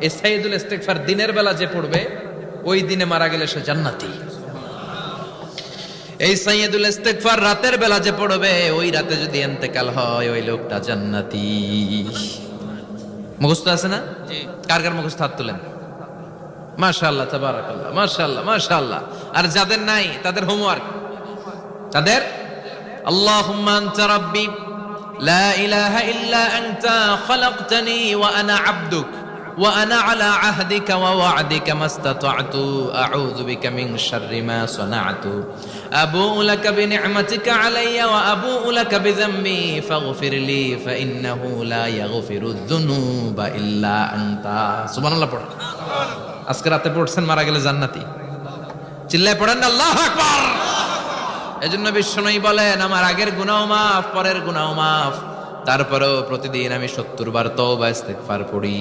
এই সাইয়্যিদুল ইস্তিগফার দিনের বেলা যে পড়বে ওই দিনে মারা গেলে সে জান্নাতি। এই সাইয়্যিদুল ইস্তিগফার রাতের বেলা যে পড়বে ওই রাতে যদি ইন্তেকাল হয় ওই লোকটা জান্নাতি। মুখস্থ আছে না? জি। কার কার মুখস্থ হাত তুলেন? মাশাআল্লাহ, তাবারাকাল্লাহ, মাশাআল্লাহ, মাশাআল্লাহ। আর যাদের নাই তাদের হোমওয়ার্ক, তাদের আল্লাহুম্মা আনতা রাব্বি লা ইলাহা ইল্লা আনতা খালাকতানি ওয়া আনা আবদুক ওয়া আনা আলা আহদিকা ওয়া ওয়া'দিকা মাস্তাতা'তু আউযু বিকা মিন শাররি মা সানা'তু আবুউ লাকা বিনি'মাতিকা আলাইয়া ওয়া আবুউ লাকা বিযামবি ফাগফিরলি ফাইন্নাহু লা ইয়াগফিরুয যুনুবা ইল্লা আনতা। সুবহানাল্লাহ পড়। আজকে রাতে পড়ছেন, মারা গেলে জান্নাতি। চিল্লায় পড়েন না আল্লাহু আকবার। এজন্য বিশ্বনবী বলেন আমার আগের গুনাহ মাফ, পরের গুনাহ মাফ, তারপরেও প্রতিদিন আমি 70 বার তওবা ইস্তিগফার পড়ি।